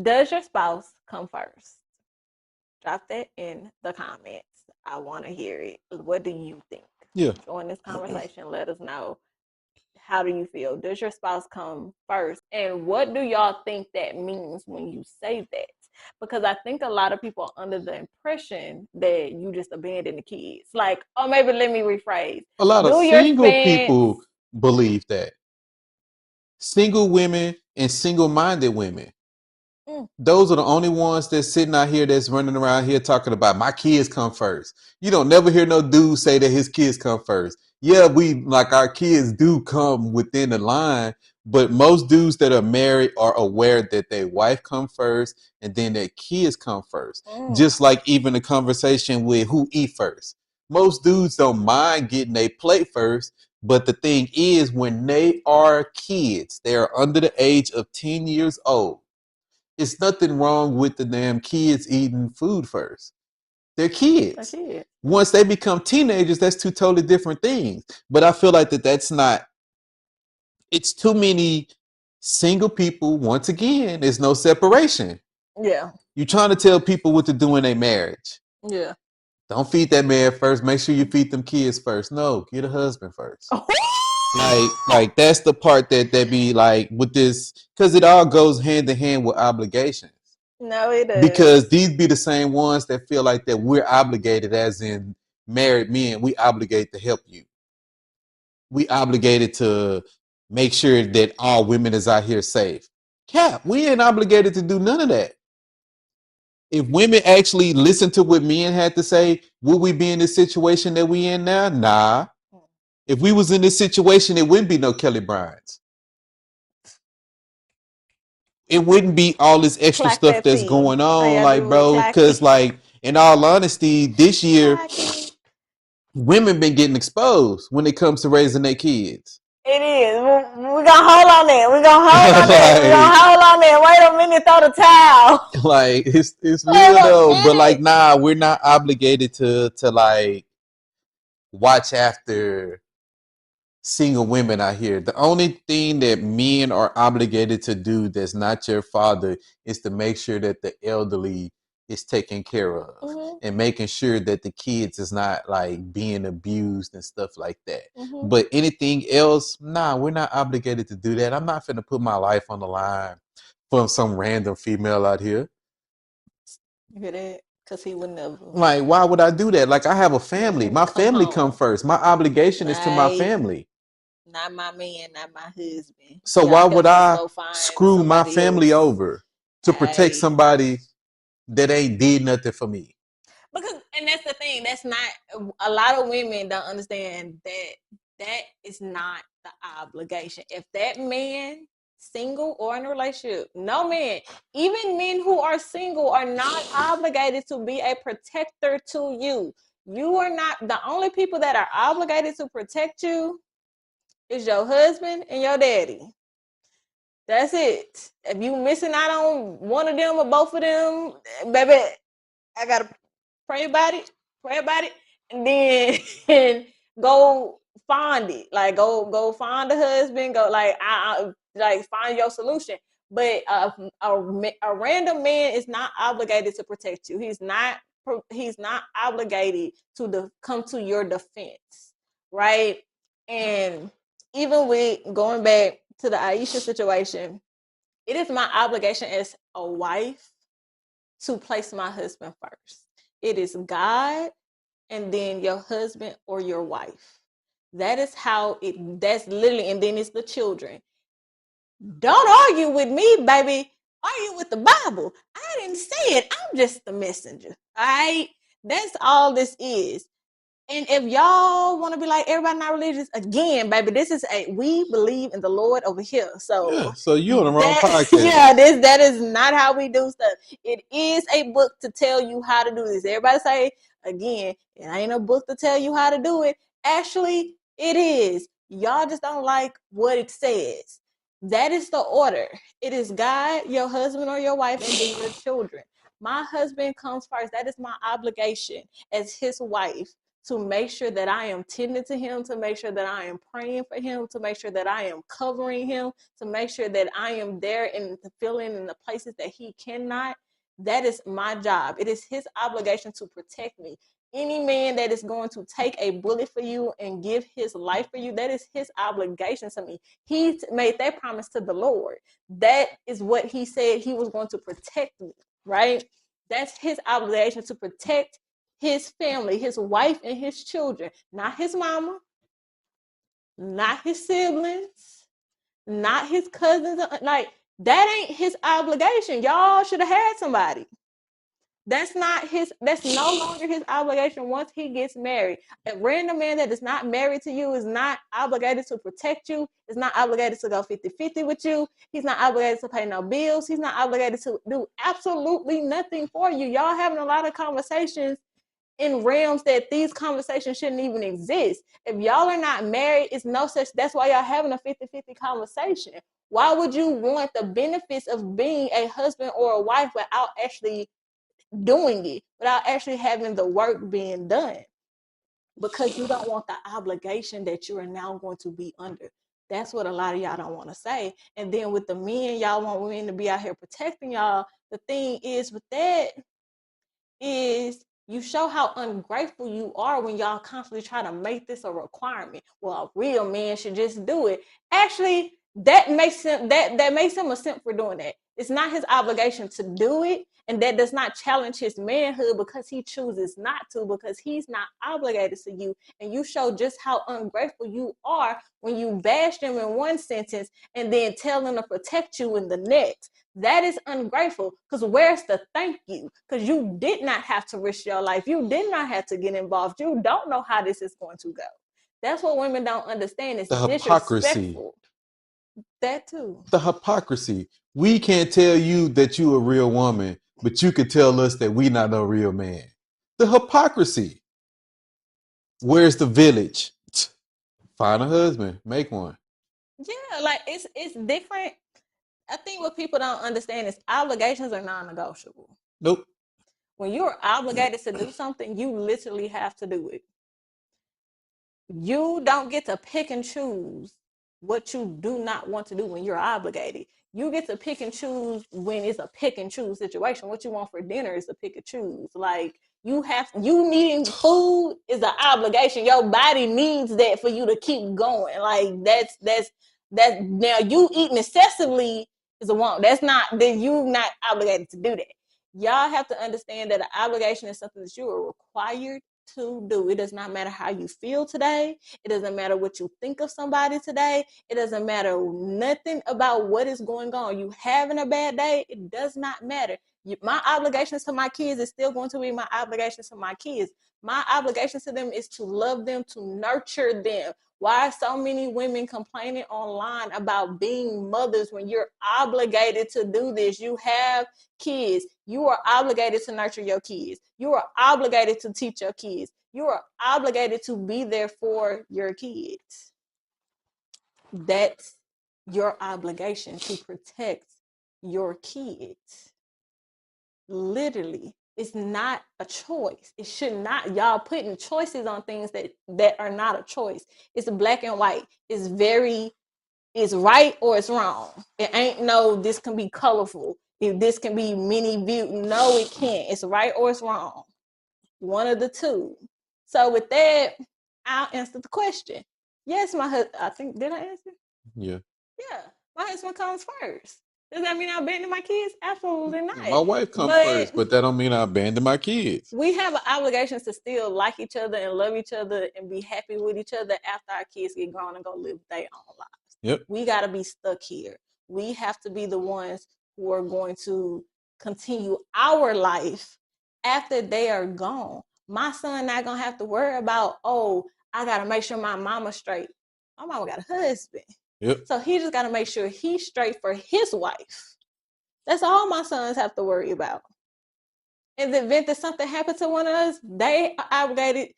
Does your spouse come first? Drop that in the comments. I want to hear it. What do you think? Yeah. Join this conversation. Let us know. How do you feel? Does your spouse come first? And what do y'all think that means when you say that? Because I think a lot of people are under the impression that you just abandon the kids. Like, oh, maybe let me rephrase. A lot of Do your single spends. people believe that. Single women and single-minded women. Mm, Those are the only ones that's sitting out here that's running around here talking about my kids come first. You don't never hear no dude say that his kids come first. Yeah, we like our kids do come within the line, but most dudes that are married are aware that their wife come first and then their kids come first. mm. Just like even the conversation with who eat first. Most dudes don't mind getting a plate first, but the thing is when they are kids, they are under the age of 10 years old, it's nothing wrong with the damn kids eating food first. They're That's kids. it. Once they become teenagers, that's two totally different things. But I feel like that's not, it's too many single people. Once again, there's no separation. Yeah. You're trying to tell people what to do in a marriage. Yeah. Don't feed that man first. Make sure you feed them kids first. No, get a husband first. Like that's the part that be like with this, because it all goes hand in hand with obligations. No, it Because does. these be the same ones that feel like that we're obligated, as in married men, we obligate to help you. We obligated to make sure that all women is out here safe. Cap, we ain't obligated to do none of that. If women actually listen to what men had to say, would we be in this situation that we in now? Nah. If we was in this situation, it wouldn't be no Kelly Bryant's. It wouldn't be all this extra Clack stuff that that's tea. going How on, y'all like, do it? bro. Clack Because, it. like, in all honesty, this year Clack it. women been getting exposed when it comes to raising their kids. It is. We gonna hold on there. We gonna hold on there. We like, gonna hold on there. Wait a minute. Throw the towel. like it's Wait real a though. But like, minute. nah, we're not obligated to like watch after single women out here. The only thing that men are obligated to do that's not your father is to make sure that the elderly is taken care of Mhm. and making sure that the kids is not like being abused and stuff like that. Mhm. But anything else, nah, we're not obligated to do that. I'm not finna put my life on the line for some random female out here. You hear that? Cause he would never. Like, why would I do that? Like, I have a family. My Come family come home. first. My obligation is to my Right. family. Not my man. Not my husband. So why Y'all would help him I go find screw my somebody family else. over to protect Hey. somebody that ain't did nothing for me? Because and that's the thing. That's not a lot of women don't understand that that is not the obligation. If that man single or in a relationship, no man, even men who are single are not obligated to be a protector to you. You are not the only people that are obligated to protect you is your husband and your daddy. That's it. If you missing out on one of them or both of them, baby, I gotta pray about it, pray about it, and then go find it. Like go find a husband. Go I like find your solution. But a random man is not obligated to protect you. He's not obligated to come to your defense, right? And even with going back to the Aisha situation, it is my obligation as a wife to place my husband first. It is God and then your husband or your wife. That is how that's literally, and then it's the children. Don't argue with me, baby. Argue with the Bible. I didn't say it. I'm just the messenger. All right. That's all this is. And if y'all want to be like everybody not religious, again, baby, this is we believe in the Lord over here. Yeah, So so you on the wrong that podcast. that is not how we do stuff. It is a book to tell you how to do this. Everybody say again, it ain't a book to tell you how to do it. Actually, it is. Y'all just don't like what it says. That is the order. It is God, your husband or your wife, and then your children. My husband comes first. That is my obligation as his wife to make sure that I am tending to him, to make sure that I am praying for him, to make sure that I am covering him, to make sure that I am there and to fill in the places that he cannot. That is my job. It is his obligation to protect me. Any man that is going to take a bullet for you and give his life for you, that is his obligation to me. He made that promise to the Lord. That is what he said he was going to protect me, right? That's his obligation, to protect his family, his wife and his children, not his mama, not his siblings, not his cousins. Like, that ain't his obligation. Y'all should have had somebody. That's no longer his obligation once he gets married. A random man that is not married to you is not obligated to protect you, is not obligated to go 50-50 with you. He's not obligated to pay no bills. He's not obligated to do absolutely nothing for you. Y'all having a lot of conversations in realms that these conversations shouldn't even exist. If y'all are not married, it's no such, that's why y'all having a 50-50 conversation. Why would you want the benefits of being a husband or a wife without actually doing it, without actually having the work being done? Because you don't want the obligation that you are now going to be under. That's what a lot of y'all don't want to say. And then with the men, y'all want women to be out here protecting y'all. The thing is with that is you show how ungrateful you are when y'all constantly try to make this a requirement. Well, a real man should just do it. Actually, that makes him a simp for doing that. It's not his obligation to do it, and that does not challenge his manhood because he chooses not to, because he's not obligated to you. And you show just how ungrateful you are when you bash him in one sentence and then tell him to protect you in the next. That is ungrateful, because where's the thank you? Because you did not have to risk your life. You did not have to get involved. You don't know how this is going to go. That's what women don't understand. It's The hypocrisy. disrespectful. That too. The hypocrisy. We can't tell you that you a real woman, but you could tell us that we not a real man. The hypocrisy. Where's the village? Find a husband, make one. Yeah, like it's different. I think what people don't understand is obligations are non-negotiable. Nope. When you're obligated to do something, you literally have to do it. You don't get to pick and choose what you do not want to do when you're obligated. You get to pick and choose when it's a pick and choose situation. What you want for dinner is a pick and choose. Like, you needing food is an obligation. Your body needs that for you to keep going. Like, that's now you eating excessively is a want. That's not, then you not obligated to do that. Y'all have to understand that an obligation is something that you are required to do. It does not matter how you feel today. It doesn't matter what you think of somebody today. It doesn't matter nothing about what is going on. You having a bad day, it does not matter. My obligations to my kids is still going to be my obligations to my kids. My obligation to them is to love them, to nurture them. Why are so many women complaining online about being mothers when you're obligated to do this? You have kids. You are obligated to nurture your kids. You are obligated to teach your kids. You are obligated to be there for your kids. That's your obligation, to protect your kids. Literally, it's not a choice. It should not. Y'all putting choices on things that are not a choice. It's black and white. It's right or it's wrong. It ain't no, this can be colorful. If this can be many views. No, it can't. It's right or it's wrong. One of the two. So with that, I'll answer the question. Yes, my husband, I think, did I answer? Yeah. Yeah, my husband comes first. Does that mean I abandon my kids? Absolutely not. My wife comes first, but that don't mean I abandon my kids. We have an obligation to still like each other and love each other and be happy with each other after our kids get grown and go live their own lives. Yep. We got to be stuck here. We have to be the ones who are going to continue our life after they are gone. My son not going to have to worry about, oh, I got to make sure my mama's straight. My mama got a husband. Yep. So he just got to make sure he's straight for his wife. That's all my sons have to worry about. In the event that something happened to one of us, they are obligated.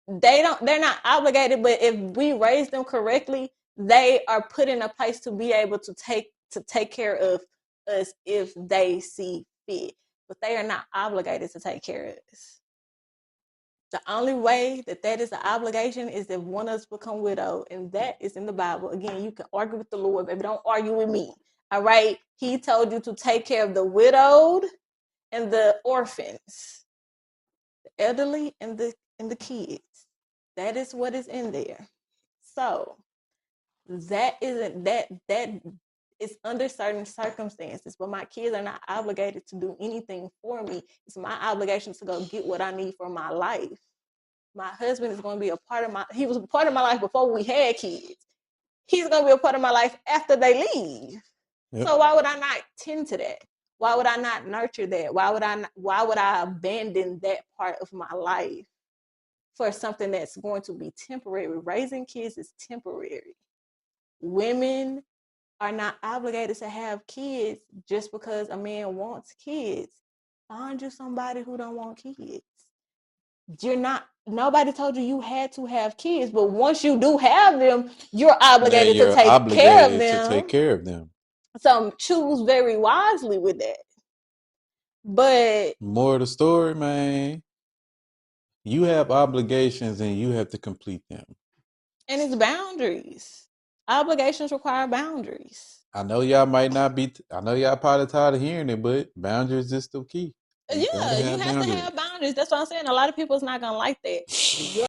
They're not obligated, but if we raise them correctly, they are put in a place to be able to take care of us if they see fit. But they are not obligated to take care of us. The only way that is an obligation is if one of us become widowed, and that is in the Bible. Again, you can argue with the Lord, baby. Don't argue with me. All right. He told you to take care of the widowed and the orphans, the elderly and the kids. That is what is in there. So that isn't that is under certain circumstances, but my kids are not obligated to do anything for me. It's my obligation to go get what I need for my life. My husband is going to be a part of he was a part of my life before we had kids. He's going to be a part of my life after they leave. Yep. So why would I not tend to that? Why would I not nurture that? Why would I abandon that part of my life for something that's going to be temporary? Raising kids is temporary. Women are not obligated to have kids just because a man wants kids. Find you somebody who don't want kids. Nobody told you had to have kids, but once you do have them, you're obligated to take care of them. So choose very wisely with that. But more of the story, man, you have obligations and you have to complete them. And it's boundaries. Obligations require boundaries. I know y'all might not be, I know y'all probably tired of hearing it, but boundaries is the key. You have to have boundaries. That's what I'm saying. A lot of people's not going to like that.